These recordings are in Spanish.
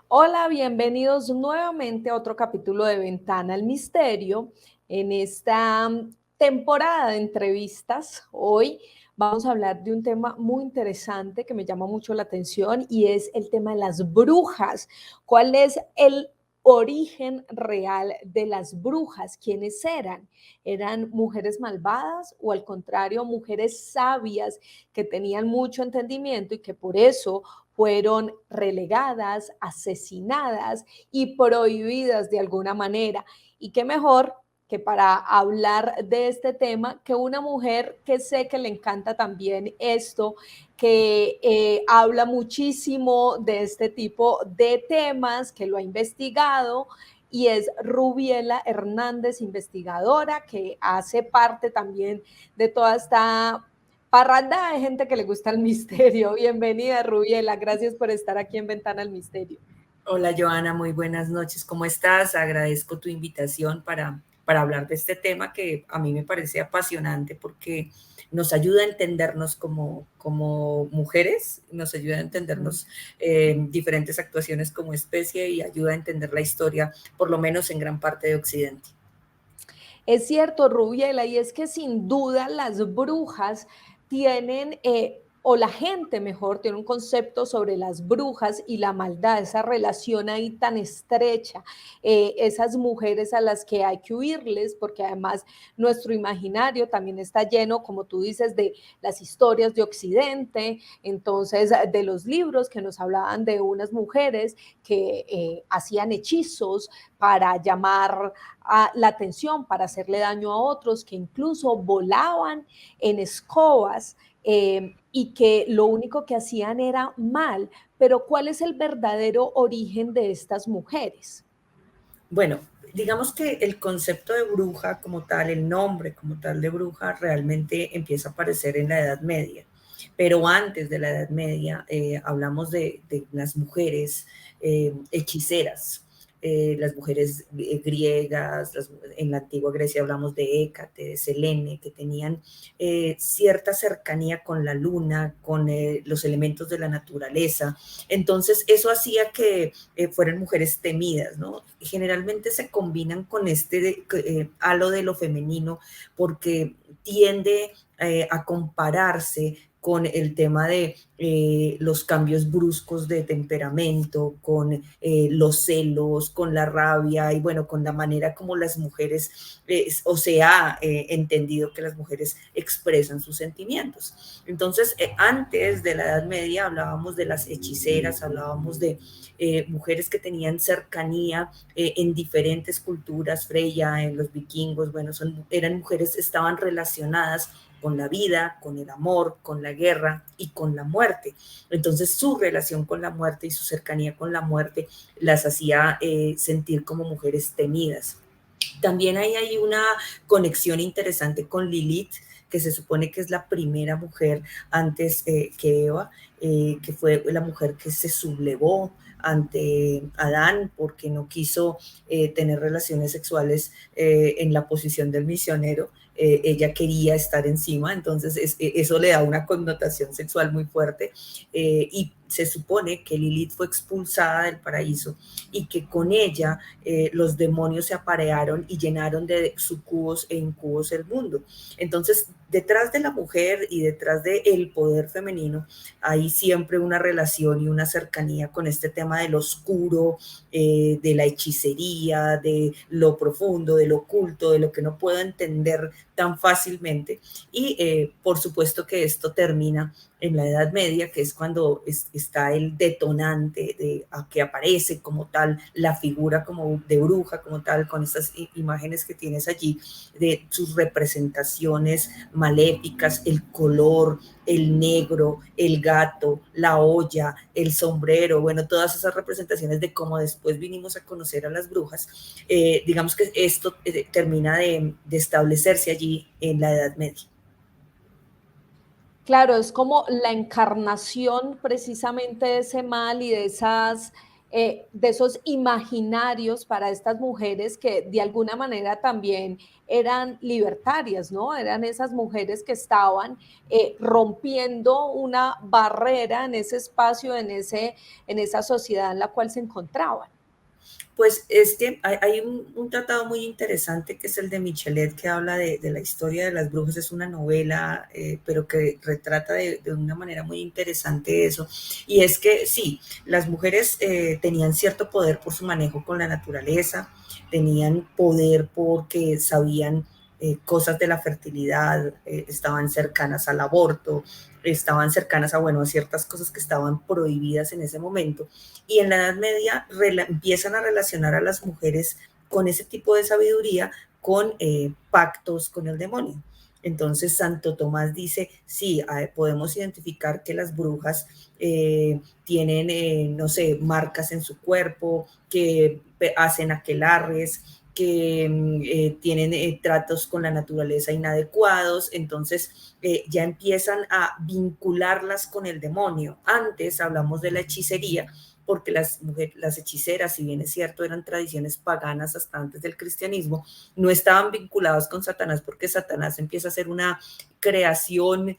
Hola, bienvenidos nuevamente a otro capítulo de Ventana al Misterio. En esta temporada de entrevistas, hoy vamos a hablar de un tema muy interesante que me llama mucho la atención y es el tema de las brujas. ¿Cuál es el origen real de las brujas? ¿Quiénes eran? ¿Eran mujeres malvadas o al contrario, mujeres sabias que tenían mucho entendimiento y que por eso fueron relegadas, asesinadas y prohibidas de alguna manera? Y qué mejor que para hablar de este tema, que una mujer que sé que le encanta también esto, que habla muchísimo de este tipo de temas, que lo ha investigado, y es Rubiela Hernández, investigadora, que hace parte también de toda esta parranda de gente que le gusta el misterio. Bienvenida, Rubiela. Gracias por estar aquí en Ventana al Misterio. Hola Joana, muy buenas noches. ¿Cómo estás? Agradezco tu invitación para hablar de este tema que a mí me parece apasionante porque nos ayuda a entendernos como mujeres, nos ayuda a entendernos diferentes actuaciones como especie y ayuda a entender la historia, por lo menos en gran parte de Occidente. Es cierto, Rubiela, y es que sin duda las brujas tienen, o la gente mejor, tiene un concepto sobre las brujas y la maldad, esa relación ahí tan estrecha, esas mujeres a las que hay que huirles, porque además nuestro imaginario también está lleno, como tú dices, de las historias de Occidente, entonces de los libros que nos hablaban de unas mujeres que hacían hechizos para llamar la atención, para hacerle daño a otros, que incluso volaban en escobas y que lo único que hacían era mal. Pero ¿cuál es el verdadero origen de estas mujeres? Bueno, digamos que el concepto de bruja como tal, el nombre como tal de bruja, realmente empieza a aparecer en la Edad Media. Pero antes de la Edad Media hablamos de las mujeres hechiceras, las mujeres griegas, en la antigua Grecia hablamos de Hécate, de Selene, que tenían cierta cercanía con la luna, con los elementos de la naturaleza. Entonces eso hacía que fueran mujeres temidas, ¿no? Generalmente se combinan con este halo de lo femenino porque tiende a compararse con el tema de los cambios bruscos de temperamento, con los celos, con la rabia y bueno, con la manera como las mujeres, o se ha entendido que las mujeres expresan sus sentimientos. Entonces, antes de la Edad Media hablábamos de las hechiceras, hablábamos de mujeres que tenían cercanía en diferentes culturas, Freya, en los vikingos, bueno, eran mujeres, estaban relacionadas con la vida, con el amor, con la guerra y con la muerte. Entonces su relación con la muerte y su cercanía con la muerte las hacía sentir como mujeres temidas. También hay una conexión interesante con Lilith, que se supone que es la primera mujer antes que Eva, que fue la mujer que se sublevó ante Adán porque no quiso tener relaciones sexuales en la posición del misionero. Ella quería estar encima, entonces eso le da una connotación sexual muy fuerte y se supone que Lilith fue expulsada del paraíso y que con ella los demonios se aparearon y llenaron de sucubos e incubos el mundo. Entonces, detrás de la mujer y detrás del poder femenino hay siempre una relación y una cercanía con este tema del oscuro, de la hechicería, de lo profundo, de lo oculto, de lo que no puedo entender tan fácilmente. Y por supuesto que esto termina en la Edad Media, que es cuando está el detonante de a que aparece como tal la figura como de bruja, como tal, con estas imágenes que tienes allí, de sus representaciones maléficas, el color, el negro, el gato, la olla, el sombrero, bueno, todas esas representaciones de cómo después vinimos a conocer a las brujas, digamos que esto termina de establecerse allí en la Edad Media. Claro, es como la encarnación precisamente de ese mal y de esas de esos imaginarios para estas mujeres que de alguna manera también eran libertarias, ¿no? Eran esas mujeres que estaban rompiendo una barrera en ese espacio, en esa sociedad en la cual se encontraban. Pues es que hay un tratado muy interesante que es el de Michelet, que habla de la historia de las brujas. Es una novela, pero que retrata de una manera muy interesante eso. Y es que sí, las mujeres tenían cierto poder por su manejo con la naturaleza, tenían poder porque sabían cosas de la fertilidad, estaban cercanas al aborto, estaban cercanas a, bueno, a ciertas cosas que estaban prohibidas en ese momento. Y en la Edad Media empiezan a relacionar a las mujeres con ese tipo de sabiduría, con pactos con el demonio. Entonces Santo Tomás dice, sí, podemos identificar que las brujas tienen, no sé, marcas en su cuerpo, que hacen aquelarres, que tienen tratos con la naturaleza inadecuados. Entonces ya empiezan a vincularlas con el demonio. Antes hablamos de la hechicería, porque las hechiceras, si bien es cierto, eran tradiciones paganas hasta antes del cristianismo, no estaban vinculadas con Satanás, porque Satanás empieza a ser una creación,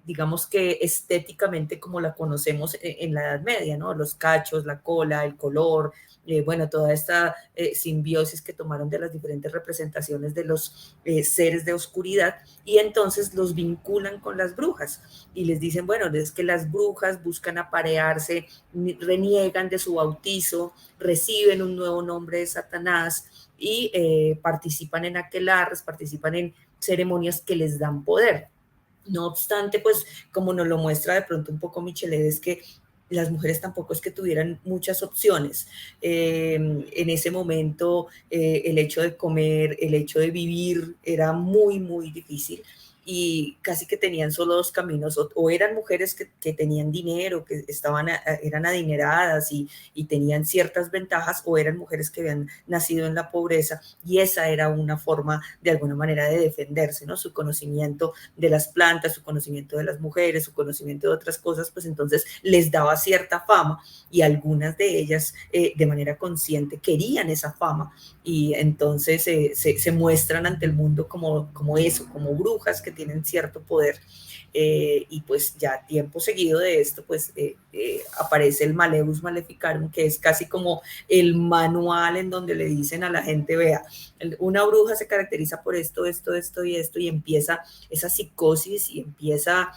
digamos que estéticamente como la conocemos en la Edad Media, ¿no? Los cachos, la cola, el color, bueno, toda esta simbiosis que tomaron de las diferentes representaciones de los seres de oscuridad, y entonces los vinculan con las brujas y les dicen, bueno, es que las brujas buscan aparearse, reniegan de su bautizo, reciben un nuevo nombre de Satanás y participan en aquelarres, participan en ceremonias que les dan poder. No obstante, pues como nos lo muestra de pronto un poco Michelet, es que las mujeres tampoco es que tuvieran muchas opciones. En ese momento el hecho de comer, el hecho de vivir era muy, muy difícil, y casi que tenían solo dos caminos: o eran mujeres que tenían dinero, que eran adineradas y tenían ciertas ventajas, o eran mujeres que habían nacido en la pobreza, y esa era una forma de alguna manera de defenderse, ¿no? Su conocimiento de las plantas, su conocimiento de las mujeres, su conocimiento de otras cosas, pues entonces les daba cierta fama, y algunas de ellas de manera consciente querían esa fama, y entonces se muestran ante el mundo como eso, como brujas que tienen cierto poder. Y pues ya tiempo seguido de esto, pues aparece el Maleus Maleficarum, que es casi como el manual en donde le dicen a la gente, vea, una bruja se caracteriza por esto, esto, esto y esto, y empieza esa psicosis y empieza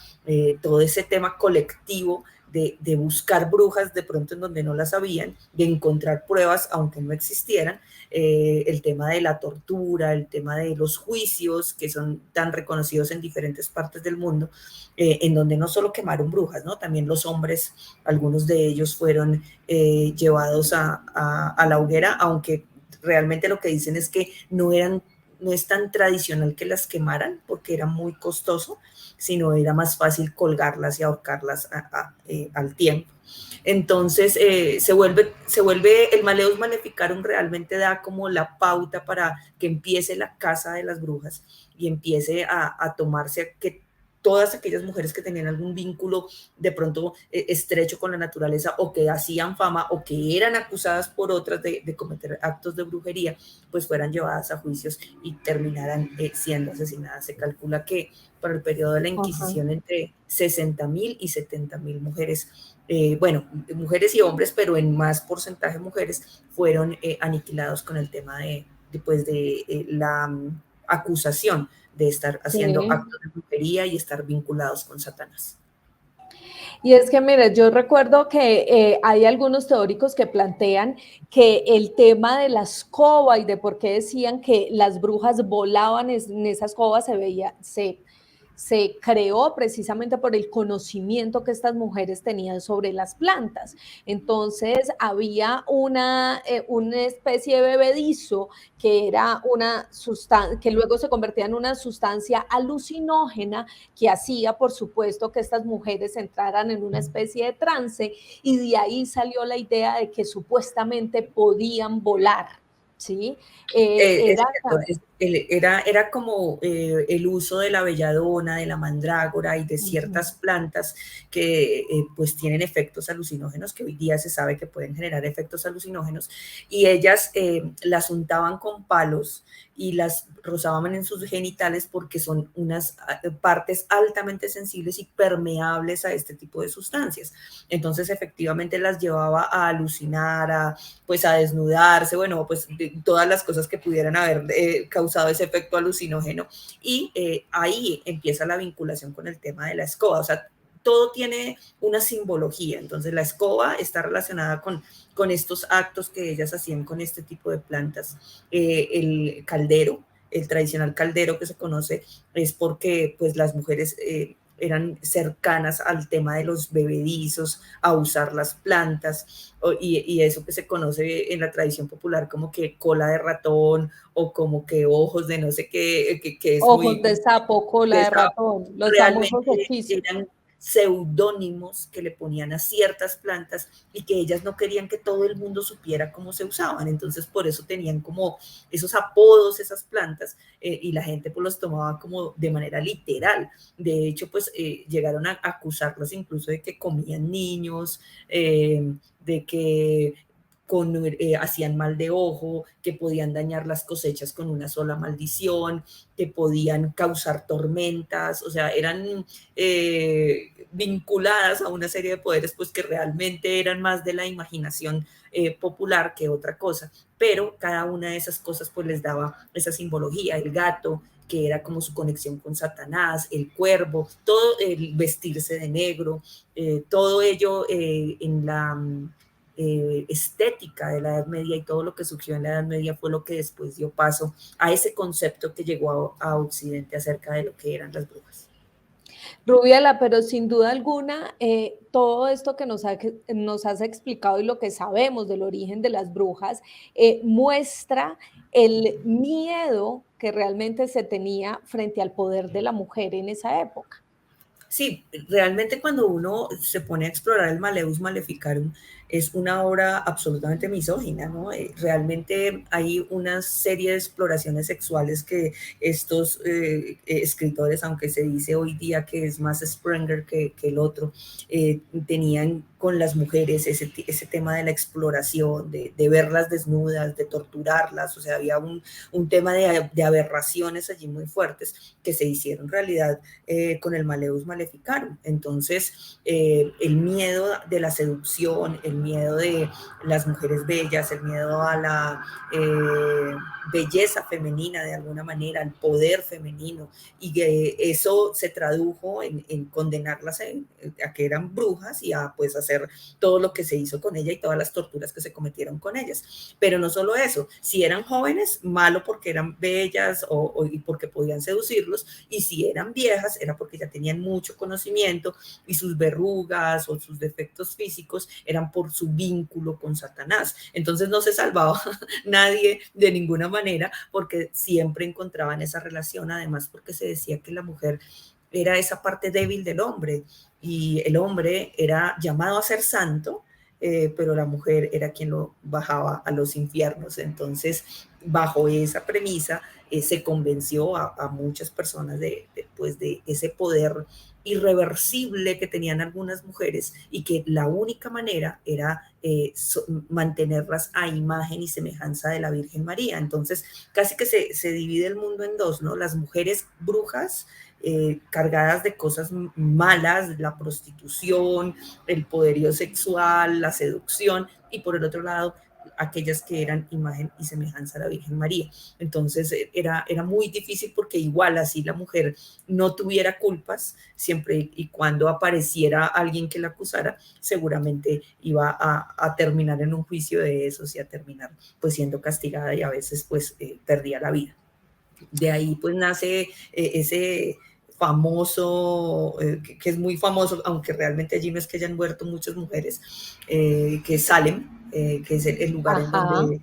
todo ese tema colectivo de buscar brujas de pronto en donde no las habían, de encontrar pruebas aunque no existieran, el tema de la tortura, el tema de los juicios que son tan reconocidos en diferentes partes del mundo, en donde no solo quemaron brujas, ¿no? También los hombres, algunos de ellos fueron llevados a la hoguera, aunque realmente lo que dicen es que no es tan tradicional que las quemaran porque era muy costoso, sino era más fácil colgarlas y ahorcarlas al tiempo. Entonces se vuelve el Maleus Maleficarum, realmente da como la pauta para que empiece la caza de las brujas y empiece a tomarse que todas aquellas mujeres que tenían algún vínculo de pronto estrecho con la naturaleza, o que hacían fama, o que eran acusadas por otras de cometer actos de brujería, pues fueran llevadas a juicios y terminaran siendo asesinadas. Se calcula que para el periodo de la Ajá. Inquisición entre 60.000 y 70.000 mujeres, bueno, mujeres y hombres, pero en más porcentaje mujeres, fueron aniquilados con el tema de la acusación de estar haciendo Sí. actos de brujería y estar vinculados con Satanás. Y es que, mire, yo recuerdo que hay algunos teóricos que plantean que el tema de la escoba y de por qué decían que las brujas volaban en esa escoba se creó precisamente por el conocimiento que estas mujeres tenían sobre las plantas. Entonces había una especie de bebedizo que era una sustancia, que luego se convertía en una sustancia alucinógena que hacía, por supuesto, que estas mujeres entraran en una especie de trance, y de ahí salió la idea de que supuestamente podían volar. ¿sí? Es Era, cierto, era como el uso de la belladona, de la mandrágora y de ujú. ciertas plantas que pues tienen efectos alucinógenos, que hoy día se sabe que pueden generar efectos alucinógenos, y ellas las untaban con palos y las rozaban en sus genitales porque son unas partes altamente sensibles y permeables a este tipo de sustancias. Entonces efectivamente las llevaba a alucinar, pues a desnudarse, bueno, pues todas las cosas que pudieran haber causado ese efecto alucinógeno. Y ahí empieza la vinculación con el tema de la escoba, o sea, todo tiene una simbología, entonces la escoba está relacionada con estos actos que ellas hacían con este tipo de plantas. El caldero, el tradicional caldero que se conoce, es porque pues las mujeres eran cercanas al tema de los bebedizos, a usar las plantas, y eso que se conoce en la tradición popular como que cola de ratón o como que ojos de no sé qué, que es Ojos muy de sapo, cola de de sapo, ratón, los famosos realmente hechizos. eran seudónimos que le ponían a ciertas plantas y que ellas no querían que todo el mundo supiera cómo se usaban. Entonces, por eso tenían como esos apodos, esas plantas, y la gente pues los tomaba como de manera literal. De hecho, pues llegaron a acusarlos incluso de que comían niños, de que hacían mal de ojo, que podían dañar las cosechas con una sola maldición, que podían causar tormentas, o sea, eran vinculadas a una serie de poderes pues que realmente eran más de la imaginación popular que otra cosa, pero cada una de esas cosas pues les daba esa simbología, el gato, que era como su conexión con Satanás, el cuervo, todo el vestirse de negro, todo ello en la estética de la Edad Media y todo lo que surgió en la Edad Media fue lo que después dio paso a ese concepto que llegó a Occidente acerca de lo que eran las brujas. Rubiela, pero sin duda alguna, todo esto que nos has explicado y lo que sabemos del origen de las brujas muestra el miedo que realmente se tenía frente al poder de la mujer en esa época. Sí, realmente cuando uno se pone a explorar el Maleus Maleficarum es una obra absolutamente misógina, ¿no? Realmente hay una serie de exploraciones sexuales que estos escritores, aunque se dice hoy día que es más Sprenger que el otro, tenían con las mujeres ese tema de la exploración, de verlas desnudas, de torturarlas, o sea, había un tema de aberraciones allí muy fuertes que se hicieron realidad con el Maleus Maleficarum. Entonces, el miedo de la seducción, el miedo de las mujeres bellas, el miedo a la belleza femenina de alguna manera, al poder femenino, y que eso se tradujo en condenarlas a que eran brujas y a pues hacer todo lo que se hizo con ella y todas las torturas que se cometieron con ellas. Pero no solo eso, si eran jóvenes, malo porque eran bellas y porque podían seducirlos, y si eran viejas era porque ya tenían mucho conocimiento y sus verrugas o sus defectos físicos eran por su vínculo con Satanás. Entonces no se salvaba nadie de ninguna manera porque siempre encontraban esa relación, además porque se decía que la mujer era esa parte débil del hombre y el hombre era llamado a ser santo, pero la mujer era quien lo bajaba a los infiernos. Entonces, bajo esa premisa, se convenció a muchas personas pues, de ese poder irreversible que tenían algunas mujeres y que la única manera era mantenerlas a imagen y semejanza de la Virgen María. Entonces, casi que se divide el mundo en dos, ¿no? Las mujeres brujas, cargadas de cosas malas, la prostitución, el poderío sexual, la seducción, y por el otro lado, aquellas que eran imagen y semejanza a la Virgen María. Entonces era muy difícil porque igual así la mujer no tuviera culpas, siempre y cuando apareciera alguien que la acusara, seguramente iba a terminar en un juicio de esos y a terminar pues siendo castigada y a veces pues perdía la vida. De ahí pues nace ese famoso, que es muy famoso, aunque realmente allí no es que hayan muerto muchas mujeres, que es Salem, que es el lugar en Ajá. donde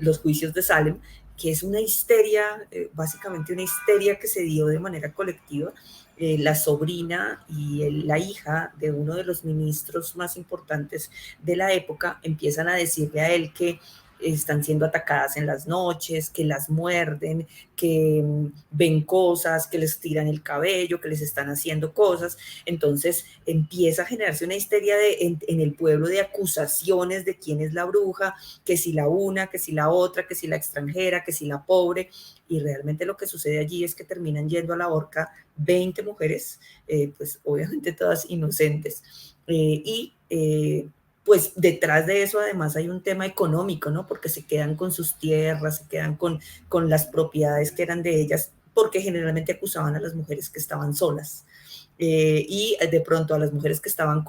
los juicios de Salem, que es una histeria, básicamente una histeria que se dio de manera colectiva. La sobrina y la hija de uno de los ministros más importantes de la época empiezan a decirle a él que están siendo atacadas en las noches, que las muerden, que ven cosas, que les tiran el cabello, que les están haciendo cosas. Entonces empieza a generarse una histeria en el pueblo de acusaciones de quién es la bruja, que si la una, que si la otra, que si la extranjera, que si la pobre. Y realmente lo que sucede allí es que terminan yendo a la horca 20 mujeres, pues obviamente todas inocentes. Pues detrás de eso además hay un tema económico, ¿no? Porque se quedan con sus tierras, se quedan con las propiedades que eran de ellas, porque generalmente acusaban a las mujeres que estaban solas. Y de pronto a las mujeres que estaban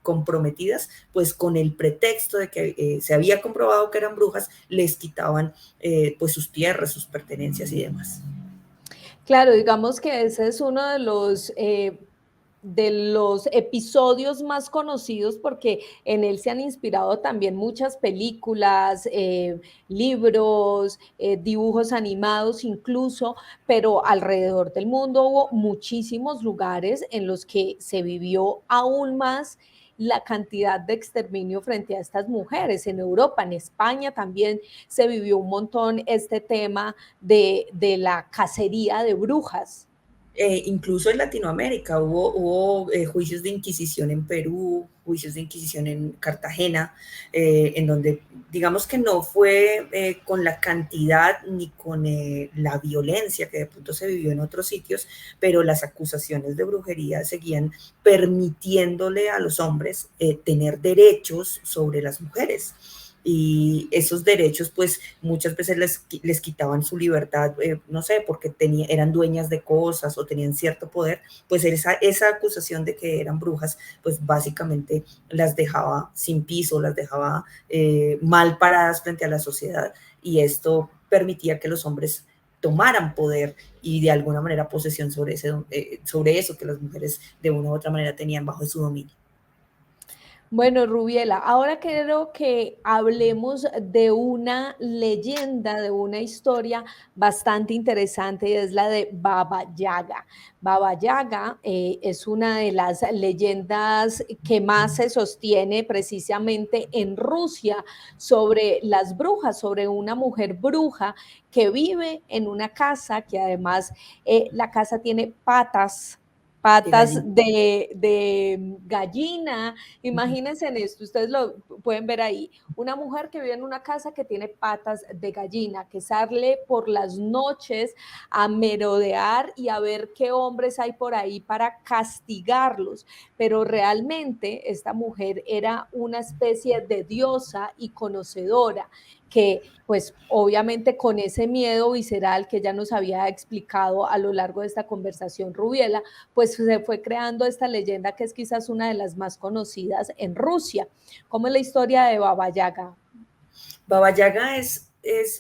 comprometidas, pues con el pretexto de que se había comprobado que eran brujas, les quitaban pues sus tierras, sus pertenencias y demás. Claro, digamos que ese es uno de los episodios más conocidos porque en él se han inspirado también muchas películas, libros, dibujos animados incluso, pero alrededor del mundo hubo muchísimos lugares en los que se vivió aún más la cantidad de exterminio frente a estas mujeres. En Europa, en España también se vivió un montón este tema de la cacería de brujas. Incluso en Latinoamérica hubo juicios de Inquisición en Perú, juicios de Inquisición en Cartagena, en donde digamos que no fue con la cantidad ni con la violencia que de pronto se vivió en otros sitios, pero las acusaciones de brujería seguían permitiéndole a los hombres tener derechos sobre las mujeres. Y esos derechos pues muchas veces les quitaban su libertad, no sé, porque eran dueñas de cosas o tenían cierto poder, pues esa acusación de que eran brujas, pues básicamente las dejaba sin piso, las dejaba mal paradas frente a la sociedad, y esto permitía que los hombres tomaran poder y de alguna manera posesión sobre eso que las mujeres de una u otra manera tenían bajo su dominio. Bueno, Rubiela, ahora quiero que hablemos de una leyenda, de una historia bastante interesante y es la de Baba Yaga. Baba Yaga es una de las leyendas que más se sostiene precisamente en Rusia sobre las brujas, sobre una mujer bruja que vive en una casa que además la casa tiene De patas gallina. de gallina. Imagínense en esto, ustedes lo pueden ver ahí, una mujer que vive en una casa que tiene patas de gallina, que sale por las noches a merodear y a ver qué hombres hay por ahí para castigarlos, pero realmente esta mujer era una especie de diosa y conocedora que pues obviamente con ese miedo visceral que ella nos había explicado a lo largo de esta conversación, Rubiela, pues se fue creando esta leyenda que es quizás una de las más conocidas en Rusia. ¿Cómo es la historia de Baba Yaga? Baba Yaga es,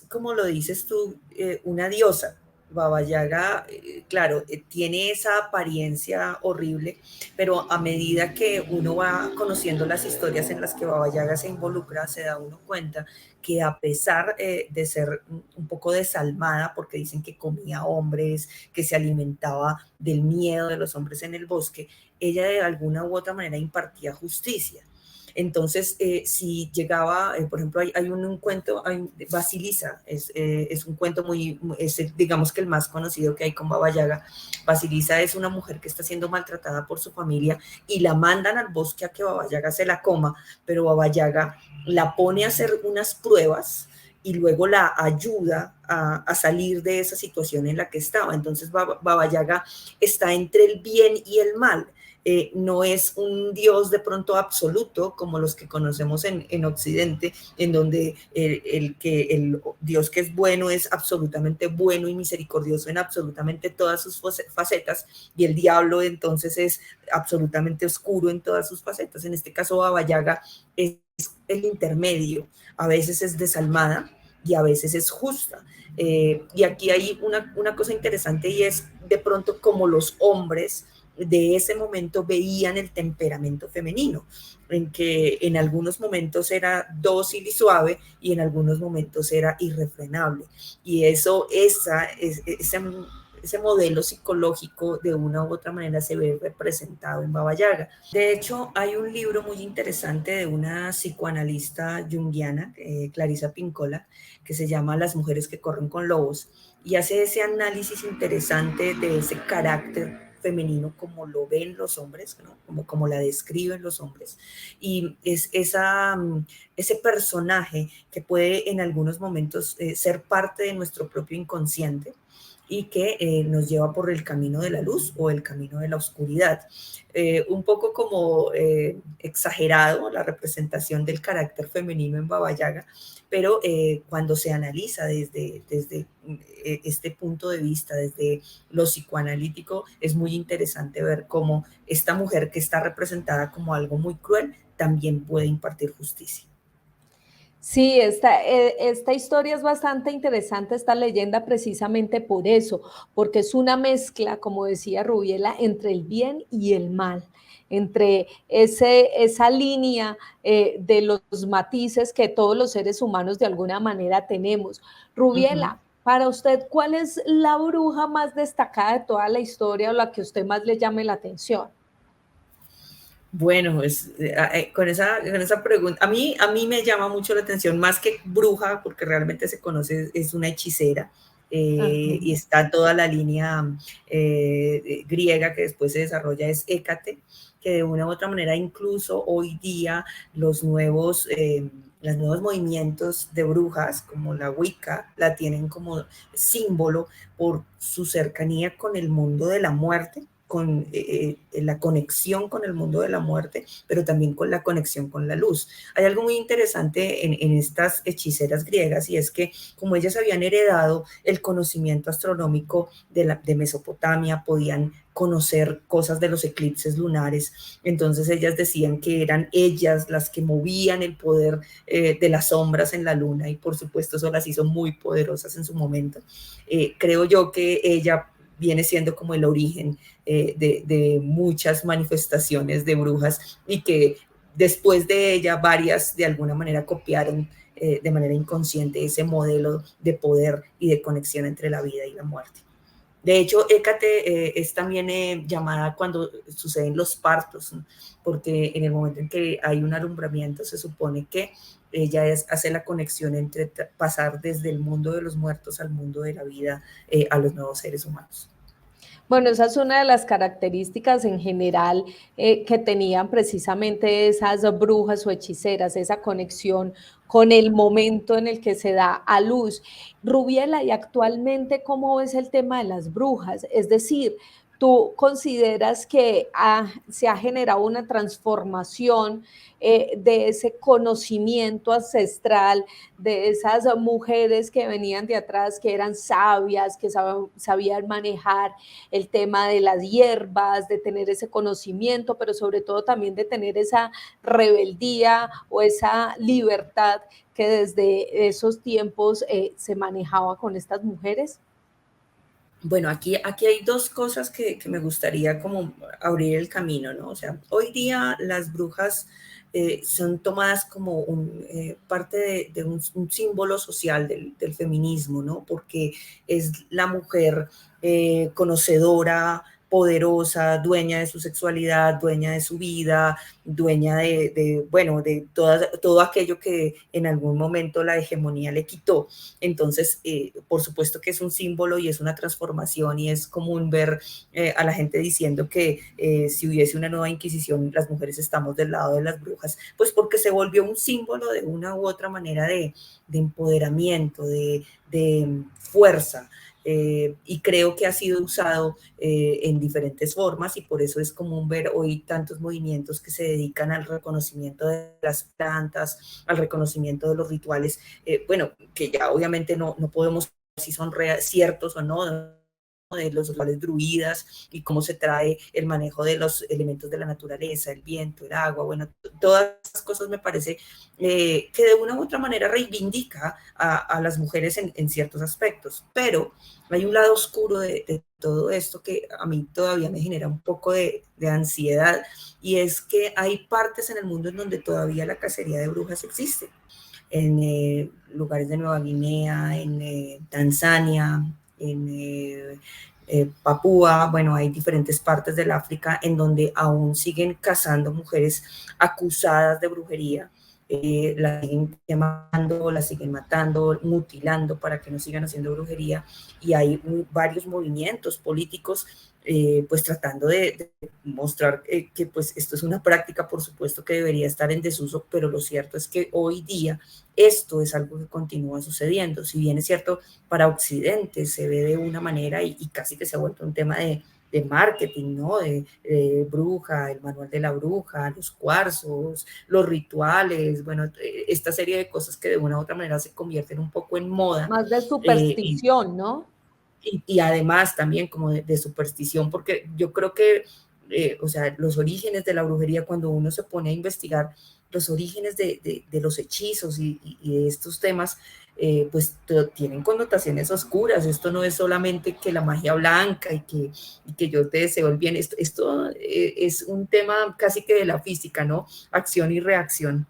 como lo dices tú, una diosa. Baba Yaga, claro, tiene esa apariencia horrible, pero a medida que uno va conociendo las historias en las que Baba Yaga se involucra, se da uno cuenta que a pesar de ser un poco desalmada, porque dicen que comía hombres, que se alimentaba del miedo de los hombres en el bosque, ella de alguna u otra manera impartía justicia. Entonces, si llegaba, por ejemplo, hay un cuento, Basilisa, es un cuento digamos que el más conocido que hay con Baba Yaga. Basilisa es una mujer que está siendo maltratada por su familia y la mandan al bosque a que Baba Yaga se la coma, pero Baba Yaga la pone a hacer unas pruebas y luego la ayuda a salir de esa situación en la que estaba. Entonces, Baba Yaga está entre el bien y el mal. No es un Dios de pronto absoluto como los que conocemos en Occidente, en donde el Dios que es bueno es absolutamente bueno y misericordioso en absolutamente todas sus facetas, y el diablo entonces es absolutamente oscuro en todas sus facetas. En este caso, Baba Yaga es el intermedio, a veces es desalmada y a veces es justa. Y aquí hay una cosa interesante, y es de pronto como los hombres de ese momento veían el temperamento femenino, en que en algunos momentos era dócil y suave y en algunos momentos era irrefrenable. Y esa ese modelo psicológico de una u otra manera se ve representado en Baba Yaga. De hecho, hay un libro muy interesante de una psicoanalista junguiana, Clarissa Pinkola, que se llama Las mujeres que corren con lobos, y hace ese análisis interesante de ese carácter femenino como lo ven los hombres, ¿no? Como la describen los hombres. Y es ese personaje que puede en algunos momentos ser parte de nuestro propio inconsciente y que nos lleva por el camino de la luz o el camino de la oscuridad. Un poco como exagerado la representación del carácter femenino en Baba Yaga, pero cuando se analiza desde este punto de vista, desde lo psicoanalítico, es muy interesante ver cómo esta mujer que está representada como algo muy cruel también puede impartir justicia. Sí, esta historia es bastante interesante, esta leyenda precisamente por eso, porque es una mezcla, como decía Rubiela, entre el bien y el mal, entre esa línea de los matices que todos los seres humanos de alguna manera tenemos. Rubiela, para usted, ¿cuál es la bruja más destacada de toda la historia o la que a usted más le llame la atención? Bueno, con esa pregunta, a mí me llama mucho la atención, más que bruja, porque realmente se conoce, es una hechicera, Ajá. y está toda la línea griega que después se desarrolla, es Hécate, que de una u otra manera incluso hoy día los nuevos movimientos de brujas, como la Wicca, la tienen como símbolo por su cercanía con el mundo de la muerte, con la conexión con el mundo de la muerte, pero también con la conexión con la luz. Hay algo muy interesante en estas hechiceras griegas, y es que como ellas habían heredado el conocimiento astronómico de Mesopotamia, podían conocer cosas de los eclipses lunares, entonces ellas decían que eran ellas las que movían el poder de las sombras en la luna, y por supuesto eso las hizo muy poderosas en su momento. Creo yo que ella viene siendo como el origen de muchas manifestaciones de brujas, y que después de ella varias de alguna manera copiaron de manera inconsciente ese modelo de poder y de conexión entre la vida y la muerte. De hecho, Hécate es también llamada cuando suceden los partos, ¿no? Porque en el momento en que hay un alumbramiento se supone que ella hace la conexión entre pasar desde el mundo de los muertos al mundo de la vida, a los nuevos seres humanos. Bueno, esa es una de las características en general que tenían precisamente esas brujas o hechiceras, esa conexión con el momento en el que se da a luz. Rubiela, y actualmente, ¿cómo ves el tema de las brujas? Es decir, ¿tú consideras que se ha generado una transformación de ese conocimiento ancestral, de esas mujeres que venían de atrás, que eran sabias, que sabían manejar el tema de las hierbas, de tener ese conocimiento, pero sobre todo también de tener esa rebeldía o esa libertad que desde esos tiempos se manejaba con estas mujeres? Bueno, aquí hay dos cosas que me gustaría como abrir el camino, ¿no? O sea, hoy día las brujas son tomadas como parte de un símbolo social del feminismo, ¿no? Porque es la mujer conocedora, poderosa, dueña de su sexualidad, dueña de su vida, dueña bueno, de todo aquello que en algún momento la hegemonía le quitó. Entonces, por supuesto que es un símbolo y es una transformación, y es común ver a la gente diciendo que si hubiese una nueva Inquisición, las mujeres estamos del lado de las brujas, pues porque se volvió un símbolo de una u otra manera de empoderamiento, de fuerza. Y creo que ha sido usado en diferentes formas, y por eso es común ver hoy tantos movimientos que se dedican al reconocimiento de las plantas, al reconocimiento de los rituales, bueno, que ya obviamente no podemos saber si son ciertos o no, de los rituales druidas, y cómo se trae el manejo de los elementos de la naturaleza, el viento, el agua, bueno, todas esas cosas me parece que de una u otra manera reivindica a las mujeres en ciertos aspectos, pero hay un lado oscuro de todo esto que a mí todavía me genera un poco de ansiedad, y es que hay partes en el mundo en donde todavía la cacería de brujas existe, en lugares de Nueva Guinea, en Tanzania, en Papúa, bueno, hay diferentes partes del África en donde aún siguen cazando mujeres acusadas de brujería, las siguen quemando, las siguen matando, mutilando para que no sigan haciendo brujería, y hay varios movimientos políticos pues tratando de mostrar que pues esto es una práctica, por supuesto, que debería estar en desuso, pero lo cierto es que hoy día esto es algo que continúa sucediendo. Si bien es cierto, para Occidente se ve de una manera y casi que se ha vuelto un tema de marketing, ¿no? De bruja, el manual de la bruja, los cuarzos, los rituales, bueno, esta serie de cosas que de una u otra manera se convierten un poco en moda. Más de superstición, ¿no? Y además también como de superstición, porque yo creo que, o sea, los orígenes de la brujería, cuando uno se pone a investigar los orígenes de los hechizos y de estos temas, pues tienen connotaciones oscuras. Esto no es solamente que la magia blanca y que yo te deseo el bien, esto es un tema casi que de la física, ¿no? Acción y reacción.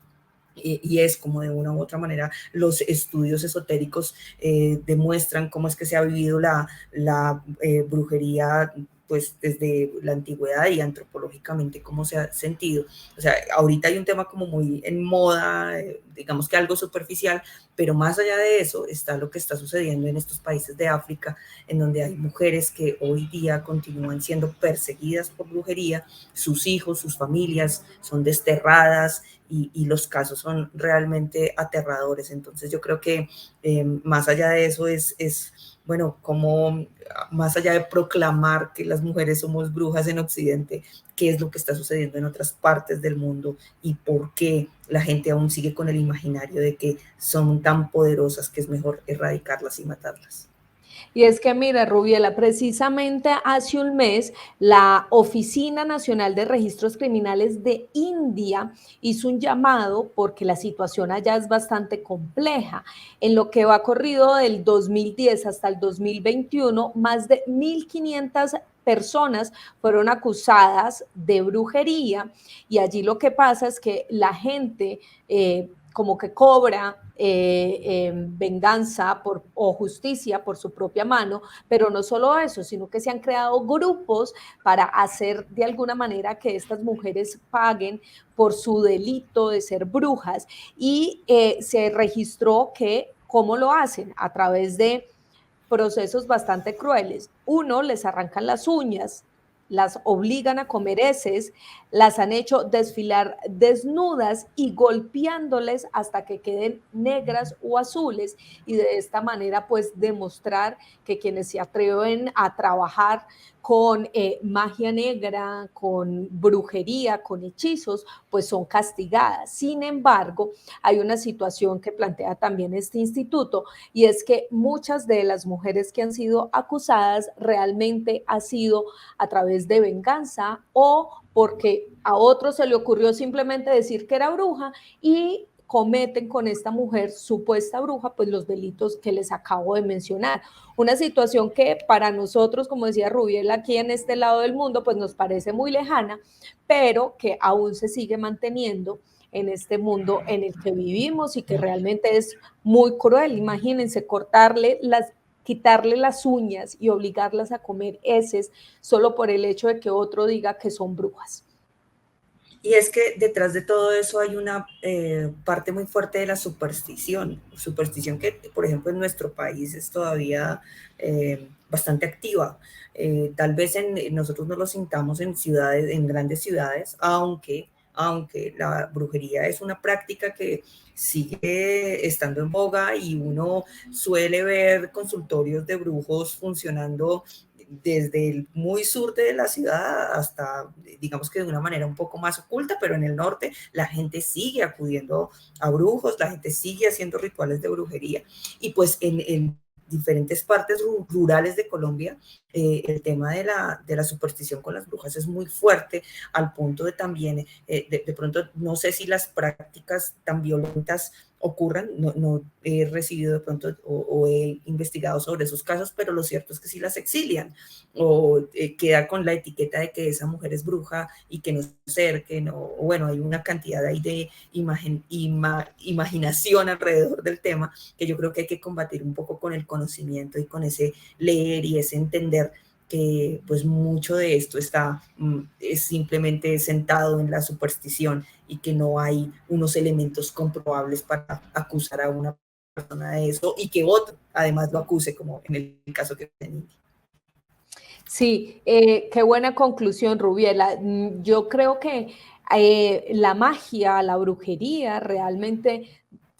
Y es como de una u otra manera los estudios esotéricos demuestran cómo es que se ha vivido la brujería pues desde la antigüedad y antropológicamente cómo se ha sentido. O sea, ahorita hay un tema como muy en moda, digamos que algo superficial, pero más allá de eso está lo que está sucediendo en estos países de África, en donde hay mujeres que hoy día continúan siendo perseguidas por brujería, sus hijos, sus familias son desterradas, y los casos son realmente aterradores. Entonces yo creo que más allá de eso bueno, como más allá de proclamar que las mujeres somos brujas en Occidente, qué es lo que está sucediendo en otras partes del mundo y por qué la gente aún sigue con el imaginario de que son tan poderosas que es mejor erradicarlas y matarlas. Y es que, mira, Rubiela, precisamente hace un mes la Oficina Nacional de Registros Criminales de India hizo un llamado porque la situación allá es bastante compleja. En lo que va corrido del 2010 hasta el 2021, más de 1.500 personas fueron acusadas de brujería, y allí lo que pasa es que la gente como que cobra venganza o justicia por su propia mano, pero no solo eso, sino que se han creado grupos para hacer de alguna manera que estas mujeres paguen por su delito de ser brujas, y se registró que cómo lo hacen a través de procesos bastante crueles. Uno, les arrancan las uñas, las obligan a comer heces, las han hecho desfilar desnudas y golpeándoles hasta que queden negras o azules, y de esta manera pues demostrar que quienes se atreven a trabajar con magia negra, con brujería, con hechizos, pues son castigadas. Sin embargo, hay una situación que plantea también este instituto, y es que muchas de las mujeres que han sido acusadas realmente ha sido a través de venganza o porque a otro se le ocurrió simplemente decir que era bruja y cometen con esta mujer supuesta bruja pues los delitos que les acabo de mencionar. Una situación que para nosotros, como decía Rubiel, aquí en este lado del mundo pues nos parece muy lejana, pero que aún se sigue manteniendo en este mundo en el que vivimos y que realmente es muy cruel. Imagínense quitarle las uñas y obligarlas a comer heces solo por el hecho de que otro diga que son brujas. Y es que detrás de todo eso hay una parte muy fuerte de la superstición que, por ejemplo, en nuestro país es todavía bastante activa. Tal vez nosotros no lo sintamos en ciudades, en grandes ciudades, aunque la brujería es una práctica que sigue estando en boga y uno suele ver consultorios de brujos funcionando desde el muy sur de la ciudad hasta, digamos que de una manera un poco más oculta, pero en el norte la gente sigue acudiendo a brujos, la gente sigue haciendo rituales de brujería. Y pues en diferentes partes rurales de Colombia, el tema de la superstición con las brujas es muy fuerte, al punto de también, de pronto, no sé si las prácticas tan violentas ocurran, no he recibido de pronto o he investigado sobre esos casos, pero lo cierto es que sí las exilian o queda con la etiqueta de que esa mujer es bruja y que no se acerquen, o bueno, hay una cantidad ahí de imaginación alrededor del tema que yo creo que hay que combatir un poco con el conocimiento y con ese leer y ese entender que pues mucho de esto es simplemente sentado en la superstición y que no hay unos elementos comprobables para acusar a una persona de eso y que otro además lo acuse, como en el caso que en India. Sí, qué buena conclusión, Rubiela. Yo creo que la magia, la brujería, realmente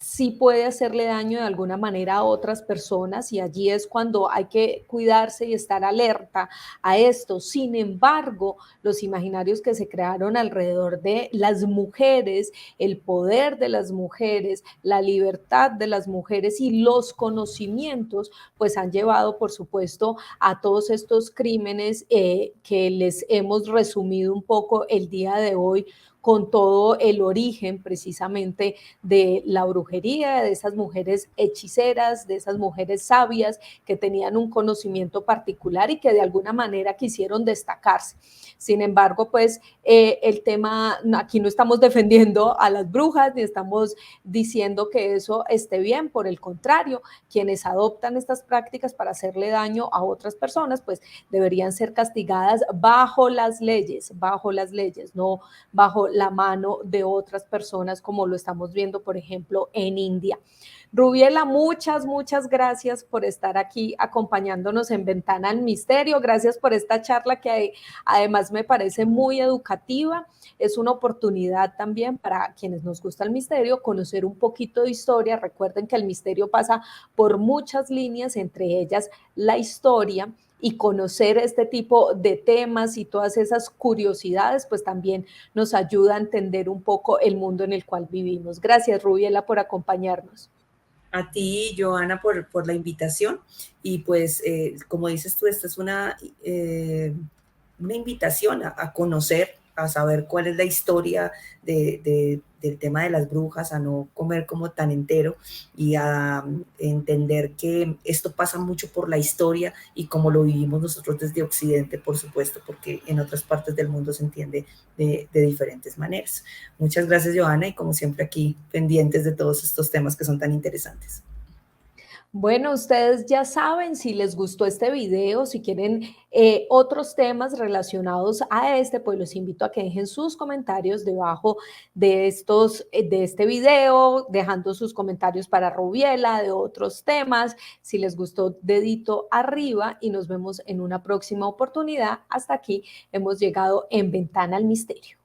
sí puede hacerle daño de alguna manera a otras personas y allí es cuando hay que cuidarse y estar alerta a esto. Sin embargo, los imaginarios que se crearon alrededor de las mujeres, el poder de las mujeres, la libertad de las mujeres y los conocimientos, pues han llevado, por supuesto, a todos estos crímenes que les hemos resumido un poco el día de hoy con todo el origen precisamente de la brujería, de esas mujeres hechiceras, de esas mujeres sabias que tenían un conocimiento particular y que de alguna manera quisieron destacarse. Sin embargo, pues el tema, aquí no estamos defendiendo a las brujas ni estamos diciendo que eso esté bien, por el contrario, quienes adoptan estas prácticas para hacerle daño a otras personas, pues deberían ser castigadas bajo las leyes, no bajo la mano de otras personas como lo estamos viendo, por ejemplo, en India. Rubiela, muchas gracias por estar aquí acompañándonos en Ventana al Misterio. Gracias por esta charla que además me parece muy educativa. Es una oportunidad también para quienes nos gusta el misterio conocer un poquito de historia. Recuerden que el misterio pasa por muchas líneas, entre ellas la historia, y conocer este tipo de temas y todas esas curiosidades, pues también nos ayuda a entender un poco el mundo en el cual vivimos. Gracias, Rubiela, por acompañarnos. A ti, Joana, por la invitación. Y pues, como dices tú, esta es una invitación a conocer, a saber cuál es la historia del tema de las brujas, a no comer como tan entero y a entender que esto pasa mucho por la historia y como lo vivimos nosotros desde Occidente, por supuesto, porque en otras partes del mundo se entiende de diferentes maneras. Muchas gracias, Joana, y como siempre aquí pendientes de todos estos temas que son tan interesantes. Bueno, ustedes ya saben, si les gustó este video, si quieren otros temas relacionados a este, pues los invito a que dejen sus comentarios debajo de este video, dejando sus comentarios para Rubiela, de otros temas. Si les gustó, dedito arriba y nos vemos en una próxima oportunidad. Hasta aquí hemos llegado en Ventana al Misterio.